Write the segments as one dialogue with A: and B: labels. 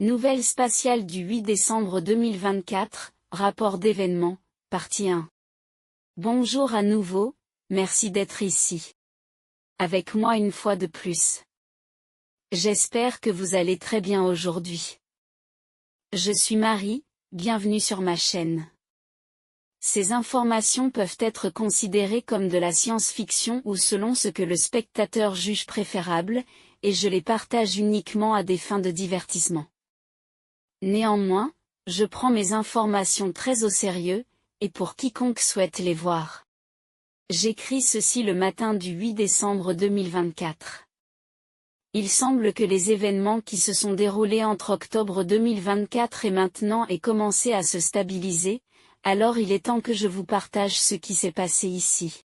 A: Nouvelle spatiale du 8 décembre 2024, rapport d'événements, partie 1. Bonjour à nouveau, merci d'être ici. Avec moi une fois de plus. J'espère que vous allez très bien aujourd'hui. Je suis Marie, bienvenue sur ma chaîne. Ces informations peuvent être considérées comme de la science-fiction ou selon ce que le spectateur juge préférable, et je les partage uniquement à des fins de divertissement. Néanmoins, je prends mes informations très au sérieux, et pour quiconque souhaite les voir. J'écris ceci le matin du 8 décembre 2024. Il semble que les événements qui se sont déroulés entre octobre 2024 et maintenant aient commencé à se stabiliser, alors il est temps que je vous partage ce qui s'est passé ici.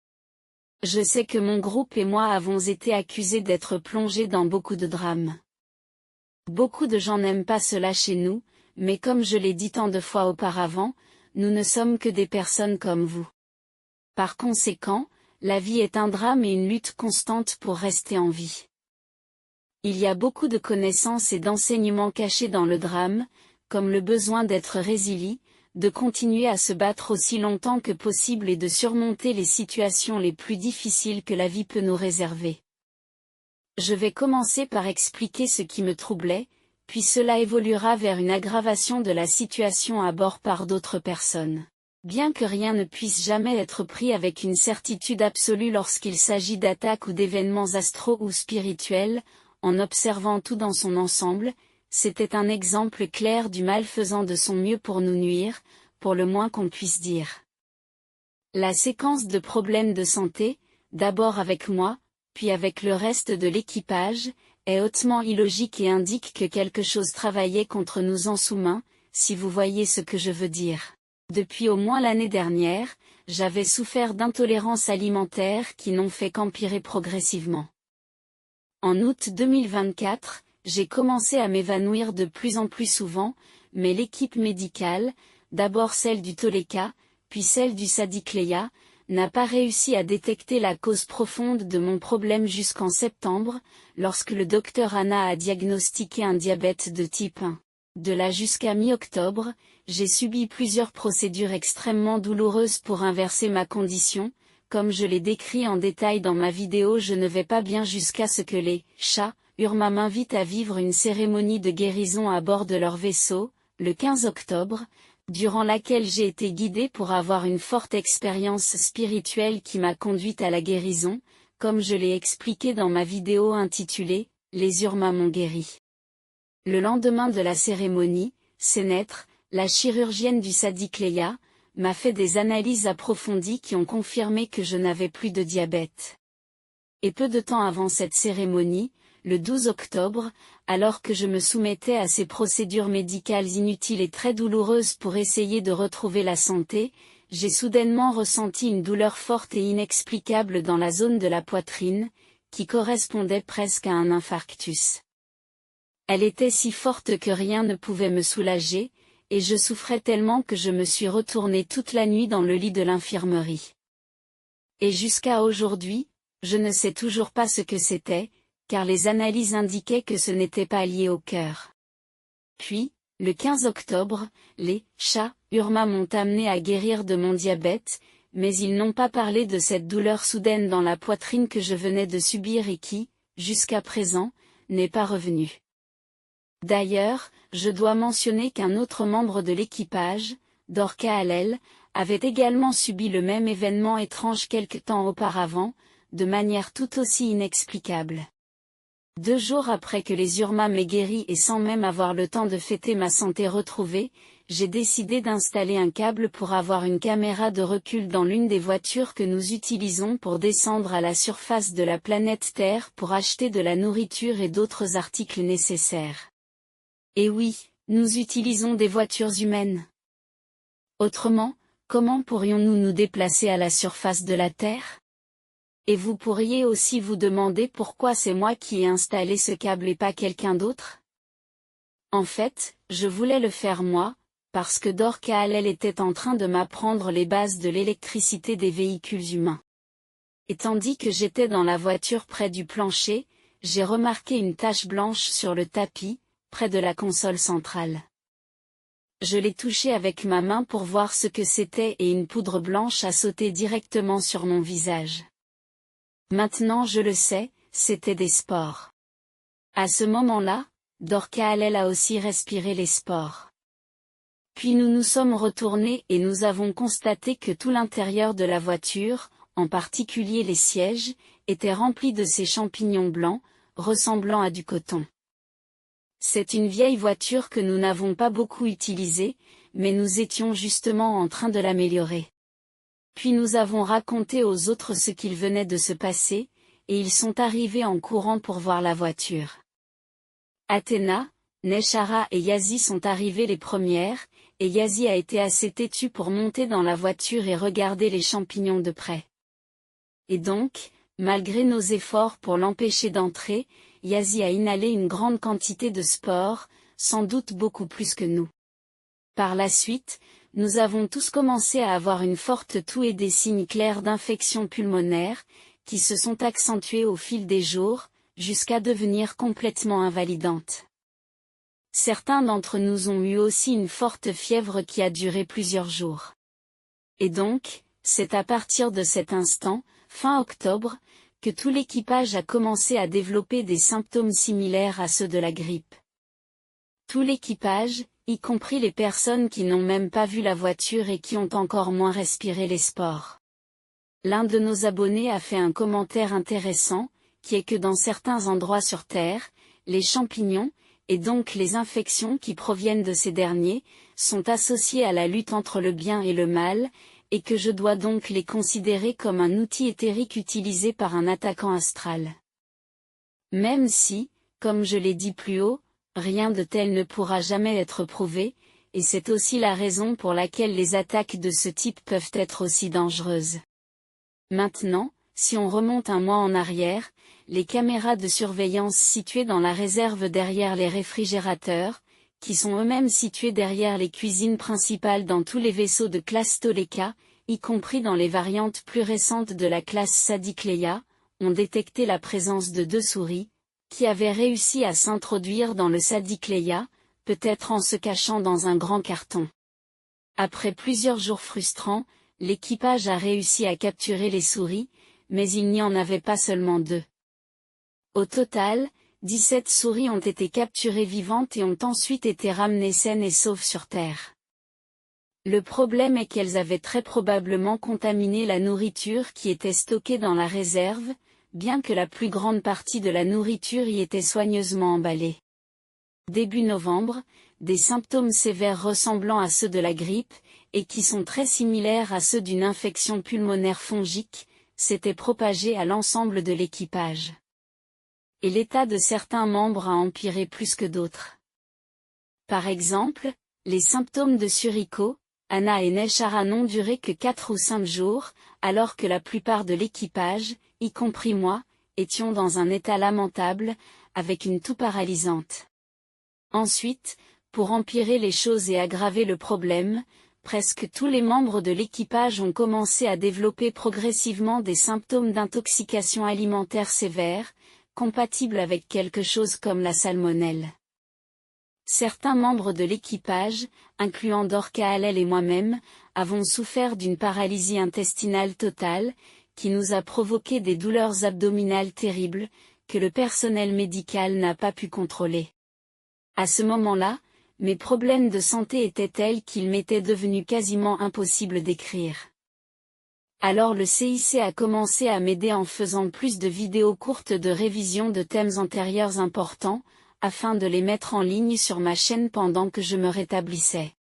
A: Je sais que mon groupe et moi avons été accusés d'être plongés dans beaucoup de drames. Beaucoup de gens n'aiment pas cela chez nous, mais comme je l'ai dit tant de fois auparavant, nous ne sommes que des personnes comme vous. Par conséquent, la vie est un drame et une lutte constante pour rester en vie. Il y a beaucoup de connaissances et d'enseignements cachés dans le drame, comme le besoin d'être résilient, de continuer à se battre aussi longtemps que possible et de surmonter les situations les plus difficiles que la vie peut nous réserver. Je vais commencer par expliquer ce qui me troublait, puis cela évoluera vers une aggravation de la situation à bord par d'autres personnes. Bien que rien ne puisse jamais être pris avec une certitude absolue lorsqu'il s'agit d'attaques ou d'événements astraux ou spirituels, en observant tout dans son ensemble, c'était un exemple clair du mal faisant de son mieux pour nous nuire, pour le moins qu'on puisse dire. La séquence de problèmes de santé, d'abord avec moi, puis avec le reste de l'équipage, est hautement illogique et indique que quelque chose travaillait contre nous en sous-main, si vous voyez ce que je veux dire. Depuis au moins l'année dernière, j'avais souffert d'intolérances alimentaires qui n'ont fait qu'empirer progressivement. En août 2024, j'ai commencé à m'évanouir de plus en plus souvent, mais l'équipe médicale, d'abord celle du Toleka, puis celle du Sadikleya, n'a pas réussi à détecter la cause profonde de mon problème jusqu'en septembre, lorsque le docteur Anna a diagnostiqué un diabète de type 1. De là jusqu'à mi-octobre, j'ai subi plusieurs procédures extrêmement douloureuses pour inverser ma condition, comme je l'ai décrit en détail dans ma vidéo Je ne vais pas bien jusqu'à ce que les chats Urma m'invitent à vivre une cérémonie de guérison à bord de leur vaisseau, le 15 octobre, durant laquelle j'ai été guidée pour avoir une forte expérience spirituelle qui m'a conduite à la guérison, comme je l'ai expliqué dans ma vidéo intitulée « Les Urma m'ont guéri ». Le lendemain de la cérémonie, Sénètre, la chirurgienne du Sadikleya, m'a fait des analyses approfondies qui ont confirmé que je n'avais plus de diabète. Et peu de temps avant cette cérémonie, le 12 octobre, alors que je me soumettais à ces procédures médicales inutiles et très douloureuses pour essayer de retrouver la santé, j'ai soudainement ressenti une douleur forte et inexplicable dans la zone de la poitrine, qui correspondait presque à un infarctus. Elle était si forte que rien ne pouvait me soulager, et je souffrais tellement que je me suis retournée toute la nuit dans le lit de l'infirmerie. Et jusqu'à aujourd'hui, je ne sais toujours pas ce que c'était, car les analyses indiquaient que ce n'était pas lié au cœur. Puis, le 15 octobre, les chats Urma m'ont amené à guérir de mon diabète, mais ils n'ont pas parlé de cette douleur soudaine dans la poitrine que je venais de subir et qui, jusqu'à présent, n'est pas revenue. D'ailleurs, je dois mentionner qu'un autre membre de l'équipage, Dorka Hallel, avait également subi le même événement étrange quelque temps auparavant, de manière tout aussi inexplicable. 2 jours après que les Urma m'aient guéri et sans même avoir le temps de fêter ma santé retrouvée, j'ai décidé d'installer un câble pour avoir une caméra de recul dans l'une des voitures que nous utilisons pour descendre à la surface de la planète Terre pour acheter de la nourriture et d'autres articles nécessaires. Et oui, nous utilisons des voitures humaines. Autrement, comment pourrions-nous nous déplacer à la surface de la Terre ? Et vous pourriez aussi vous demander pourquoi c'est moi qui ai installé ce câble et pas quelqu'un d'autre ? En fait, je voulais le faire moi, parce que Dorka Hallel était en train de m'apprendre les bases de l'électricité des véhicules humains. Et tandis que j'étais dans la voiture près du plancher, j'ai remarqué une tache blanche sur le tapis, près de la console centrale. Je l'ai touché avec ma main pour voir ce que c'était et une poudre blanche a sauté directement sur mon visage. Maintenant je le sais, c'était des spores. À ce moment-là, Dorcas a aussi respiré les spores. Puis nous nous sommes retournés et nous avons constaté que tout l'intérieur de la voiture, en particulier les sièges, était rempli de ces champignons blancs, ressemblant à du coton. C'est une vieille voiture que nous n'avons pas beaucoup utilisée, mais nous étions justement en train de l'améliorer. Puis nous avons raconté aux autres ce qu'il venait de se passer, et ils sont arrivés en courant pour voir la voiture. Athéna, Neshara et Yazi sont arrivées les premières, et Yazi a été assez têtue pour monter dans la voiture et regarder les champignons de près. Et donc, malgré nos efforts pour l'empêcher d'entrer, Yazi a inhalé une grande quantité de spores, sans doute beaucoup plus que nous. Par la suite, nous avons tous commencé à avoir une forte toux et des signes clairs d'infection pulmonaire, qui se sont accentués au fil des jours, jusqu'à devenir complètement invalidantes. Certains d'entre nous ont eu aussi une forte fièvre qui a duré plusieurs jours. Et donc, c'est à partir de cet instant, fin octobre, que tout l'équipage a commencé à développer des symptômes similaires à ceux de la grippe. Tout l'équipage, y compris les personnes qui n'ont même pas vu la voiture et qui ont encore moins respiré les spores. L'un de nos abonnés a fait un commentaire intéressant, qui est que dans certains endroits sur Terre, les champignons, et donc les infections qui proviennent de ces derniers, sont associés à la lutte entre le bien et le mal, et que je dois donc les considérer comme un outil éthérique utilisé par un attaquant astral. Même si, comme je l'ai dit plus haut, rien de tel ne pourra jamais être prouvé, et c'est aussi la raison pour laquelle les attaques de ce type peuvent être aussi dangereuses. Maintenant, si on remonte un mois en arrière, les caméras de surveillance situées dans la réserve derrière les réfrigérateurs, qui sont eux-mêmes situés derrière les cuisines principales dans tous les vaisseaux de classe Toleka, y compris dans les variantes plus récentes de la classe Sadikleia, ont détecté la présence de 2 souris, qui avaient réussi à s'introduire dans le Sadikleia, peut-être en se cachant dans un grand carton. Après plusieurs jours frustrants, l'équipage a réussi à capturer les souris, mais il n'y en avait pas seulement 2. Au total, 17 souris ont été capturées vivantes et ont ensuite été ramenées saines et sauves sur Terre. Le problème est qu'elles avaient très probablement contaminé la nourriture qui était stockée dans la réserve, bien que la plus grande partie de la nourriture y était soigneusement emballée. Début novembre, des symptômes sévères ressemblant à ceux de la grippe, et qui sont très similaires à ceux d'une infection pulmonaire fongique, s'étaient propagés à l'ensemble de l'équipage. Et l'état de certains membres a empiré plus que d'autres. Par exemple, les symptômes de Suriko, Anna et Neshara n'ont duré que 4 ou 5 jours, alors que la plupart de l'équipage, y compris moi, étions dans un état lamentable, avec une toux paralysante. Ensuite, pour empirer les choses et aggraver le problème, presque tous les membres de l'équipage ont commencé à développer progressivement des symptômes d'intoxication alimentaire sévère, compatibles avec quelque chose comme la salmonelle. Certains membres de l'équipage, incluant Dorcas et moi-même, avons souffert d'une paralysie intestinale totale, qui nous a provoqué des douleurs abdominales terribles, que le personnel médical n'a pas pu contrôler. À ce moment-là, mes problèmes de santé étaient tels qu'il m'était devenu quasiment impossible d'écrire. Alors le CIC a commencé à m'aider en faisant plus de vidéos courtes de révision de thèmes antérieurs importants, afin de les mettre en ligne sur ma chaîne pendant que je me rétablissais.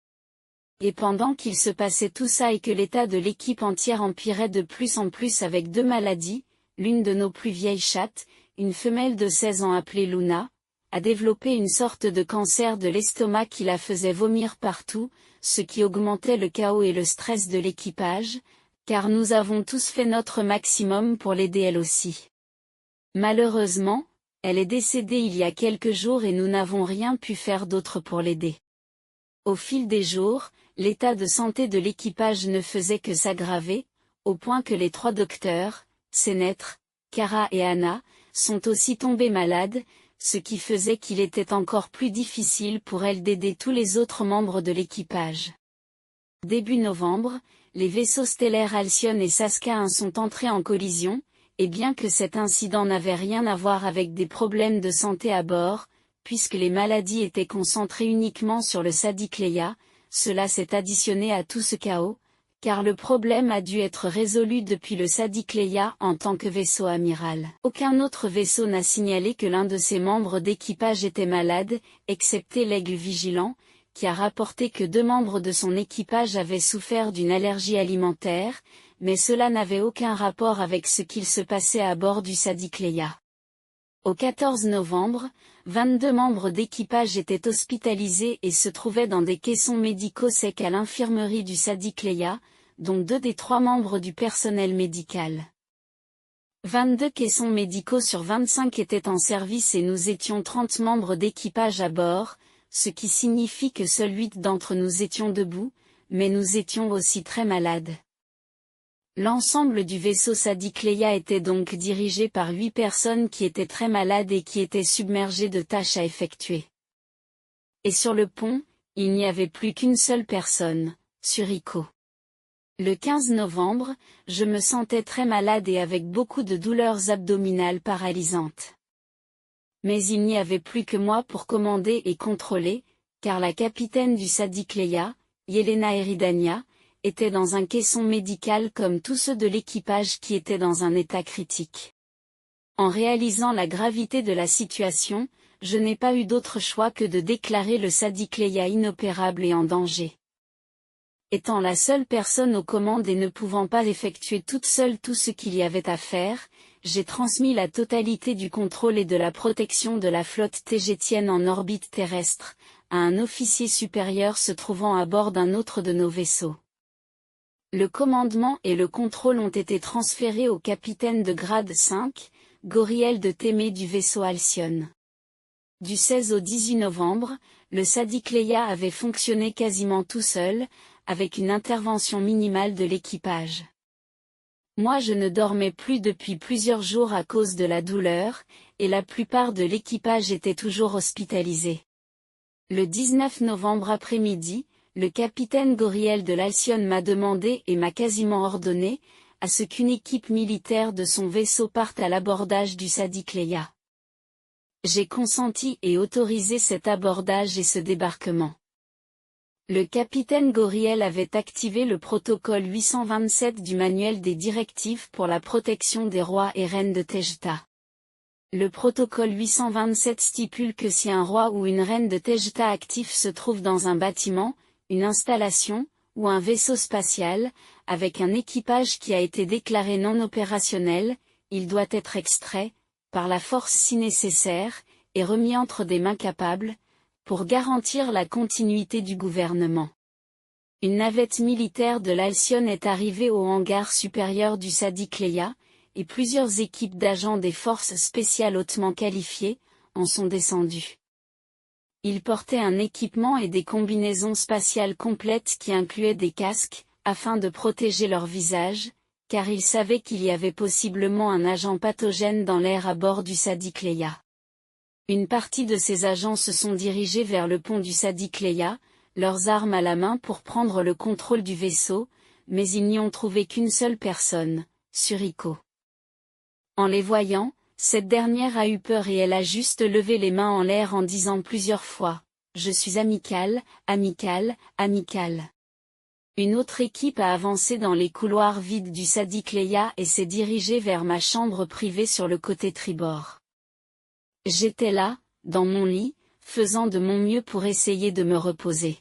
A: Et pendant qu'il se passait tout ça et que l'état de l'équipe entière empirait de plus en plus avec 2 maladies, l'une de nos plus vieilles chattes, une femelle de 16 ans appelée Luna, a développé une sorte de cancer de l'estomac qui la faisait vomir partout, ce qui augmentait le chaos et le stress de l'équipage, car nous avons tous fait notre maximum pour l'aider elle aussi. Malheureusement, elle est décédée il y a quelques jours et nous n'avons rien pu faire d'autre pour l'aider. Au fil des jours, l'état de santé de l'équipage ne faisait que s'aggraver, au point que les 3 docteurs, Sénètre, Kara et Anna, sont aussi tombés malades, ce qui faisait qu'il était encore plus difficile pour elle d'aider tous les autres membres de l'équipage. Début novembre, les vaisseaux stellaires Alcyon et Saska 1 sont entrés en collision, et bien que cet incident n'avait rien à voir avec des problèmes de santé à bord, puisque les maladies étaient concentrées uniquement sur le Sadiq Leia, cela s'est additionné à tout ce chaos, car le problème a dû être résolu depuis le Sadiq Leia en tant que vaisseau amiral. Aucun autre vaisseau n'a signalé que l'un de ses membres d'équipage était malade, excepté l'Aigle Vigilant, qui a rapporté que 2 membres de son équipage avaient souffert d'une allergie alimentaire, mais cela n'avait aucun rapport avec ce qu'il se passait à bord du Sadiq Leia. Au 14 novembre, 22 membres d'équipage étaient hospitalisés et se trouvaient dans des caissons médicaux secs à l'infirmerie du Sadiq Leia, dont 2 des 3 membres du personnel médical. 22 caissons médicaux sur 25 étaient en service et nous étions 30 membres d'équipage à bord, ce qui signifie que seuls 8 d'entre nous étions debout, mais nous étions aussi très malades. L'ensemble du vaisseau Sadiq Leia était donc dirigé par 8 personnes qui étaient très malades et qui étaient submergées de tâches à effectuer. Et sur le pont, il n'y avait plus qu'une seule personne, Suriko. Le 15 novembre, je me sentais très malade et avec beaucoup de douleurs abdominales paralysantes. Mais il n'y avait plus que moi pour commander et contrôler, car la capitaine du Sadiq Leia, Yelena Eridania, était dans un caisson médical comme tous ceux de l'équipage qui étaient dans un état critique. En réalisant la gravité de la situation, je n'ai pas eu d'autre choix que de déclarer le Sadiq Leia inopérable et en danger. Étant la seule personne aux commandes et ne pouvant pas effectuer toute seule tout ce qu'il y avait à faire, j'ai transmis la totalité du contrôle et de la protection de la flotte tégétienne en orbite terrestre, à un officier supérieur se trouvant à bord d'un autre de nos vaisseaux. Le commandement et le contrôle ont été transférés au capitaine de grade 5, Goriel de Témé du vaisseau Alcyon. Du 16 au 18 novembre, le Sadiq Leia avait fonctionné quasiment tout seul, avec une intervention minimale de l'équipage. Moi je ne dormais plus depuis plusieurs jours à cause de la douleur, et la plupart de l'équipage était toujours hospitalisé. Le 19 novembre après-midi, le capitaine Goriel de l'Alcyon m'a demandé et m'a quasiment ordonné, à ce qu'une équipe militaire de son vaisseau parte à l'abordage du Sadiq Leia. J'ai consenti et autorisé cet abordage et ce débarquement. Le capitaine Goriel avait activé le protocole 827 du manuel des directives pour la protection des rois et reines de Tejta. Le protocole 827 stipule que si un roi ou une reine de Tejta actif se trouve dans un bâtiment, une installation, ou un vaisseau spatial, avec un équipage qui a été déclaré non opérationnel, il doit être extrait, par la force si nécessaire, et remis entre des mains capables, pour garantir la continuité du gouvernement. Une navette militaire de l'Alcyon est arrivée au hangar supérieur du Sadiq Leia, et plusieurs équipes d'agents des forces spéciales hautement qualifiées, en sont descendues. Ils portaient un équipement et des combinaisons spatiales complètes qui incluaient des casques, afin de protéger leur visage, car ils savaient qu'il y avait possiblement un agent pathogène dans l'air à bord du Sadiq Leia. Une partie de ces agents se sont dirigés vers le pont du Sadiq Leia, leurs armes à la main pour prendre le contrôle du vaisseau, mais ils n'y ont trouvé qu'une seule personne, Suriko. En les voyant, cette dernière a eu peur et elle a juste levé les mains en l'air en disant plusieurs fois « Je suis amicale, amicale, amicale ». Une autre équipe a avancé dans les couloirs vides du Sadiq Leia et s'est dirigée vers ma chambre privée sur le côté tribord. J'étais là, dans mon lit, faisant de mon mieux pour essayer de me reposer.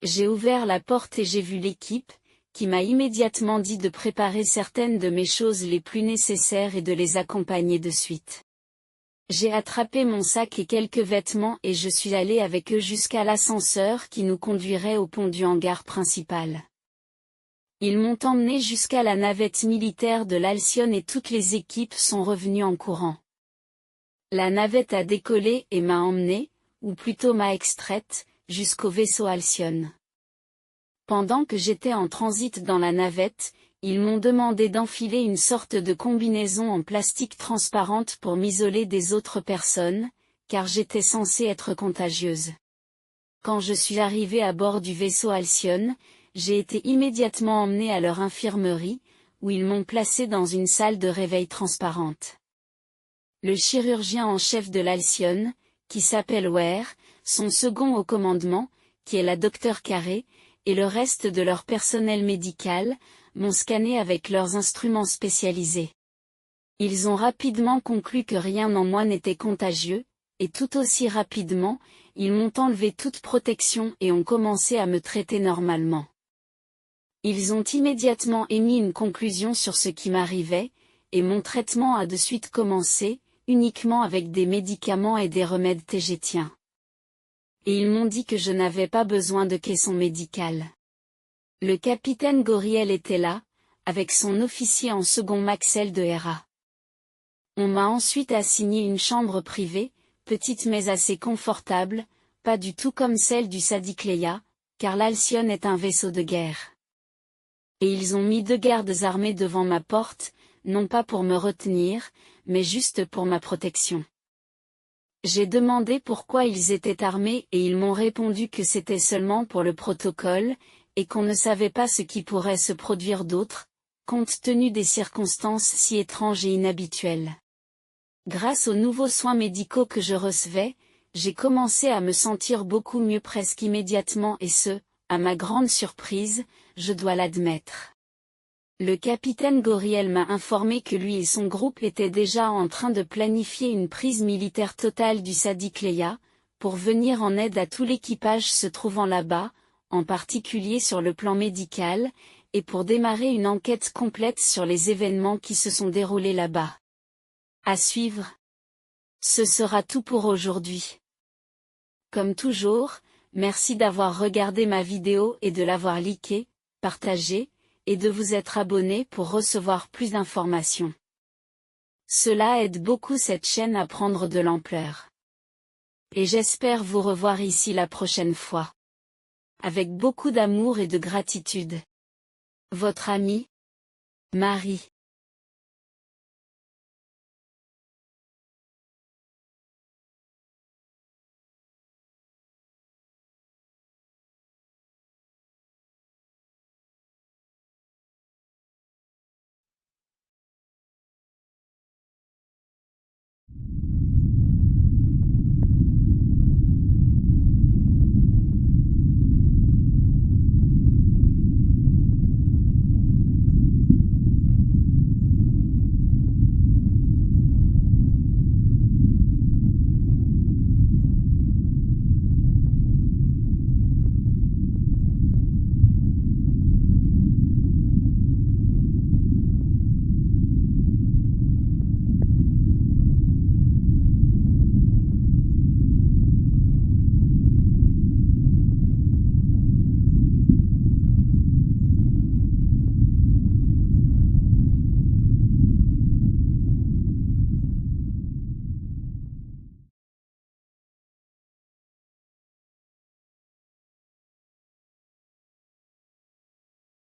A: J'ai ouvert la porte et j'ai vu l'équipe, qui m'a immédiatement dit de préparer certaines de mes choses les plus nécessaires et de les accompagner de suite. J'ai attrapé mon sac et quelques vêtements et je suis allé avec eux jusqu'à l'ascenseur qui nous conduirait au pont du hangar principal. Ils m'ont emmené jusqu'à la navette militaire de l'Alcyon et toutes les équipes sont revenues en courant. La navette a décollé et m'a emmené, ou plutôt m'a extraite, jusqu'au vaisseau Alcyon. Pendant que j'étais en transit dans la navette, Ils m'ont demandé d'enfiler une sorte de combinaison en plastique transparente pour m'isoler des autres personnes, car j'étais censée être contagieuse. Quand je suis arrivée à bord du vaisseau Halcyon, j'ai été immédiatement emmenée à leur infirmerie, où ils m'ont placée dans une salle de réveil transparente. Le chirurgien en chef de l'Halcyon, qui s'appelle Ware, son second au commandement, qui est la Dr Carré, et le reste de leur personnel médical, m'ont scanné avec leurs instruments spécialisés. Ils ont rapidement conclu que rien en moi n'était contagieux, et tout aussi rapidement, ils m'ont enlevé toute protection et ont commencé à me traiter normalement. Ils ont immédiatement émis une conclusion sur ce qui m'arrivait, et mon traitement a de suite commencé, uniquement avec des médicaments et des remèdes tégétiens. Et ils m'ont dit que je n'avais pas besoin de caisson médical. Le capitaine Goriel était là, avec son officier en second Maxel de Hera. On m'a ensuite assigné une chambre privée, petite mais assez confortable, pas du tout comme celle du Sadikleia, car l'Halcyon est un vaisseau de guerre. Et ils ont mis 2 gardes armés devant ma porte, non pas pour me retenir, mais juste pour ma protection. J'ai demandé pourquoi ils étaient armés et ils m'ont répondu que c'était seulement pour le protocole, et qu'on ne savait pas ce qui pourrait se produire d'autre, compte tenu des circonstances si étranges et inhabituelles. Grâce aux nouveaux soins médicaux que je recevais, j'ai commencé à me sentir beaucoup mieux presque immédiatement et ce, à ma grande surprise, je dois l'admettre. Le capitaine Goriel m'a informé que lui et son groupe étaient déjà en train de planifier une prise militaire totale du Sadikleia, pour venir en aide à tout l'équipage se trouvant là-bas, en particulier sur le plan médical, et pour démarrer une enquête complète sur les événements qui se sont déroulés là-bas. À suivre. Ce sera tout pour aujourd'hui. Comme toujours, merci d'avoir regardé ma vidéo et de l'avoir likée, partagée, et de vous être abonné pour recevoir plus d'informations. Cela aide beaucoup cette chaîne à prendre de l'ampleur. Et j'espère vous revoir ici la prochaine fois. Avec beaucoup d'amour et de gratitude. Votre amie, Marie.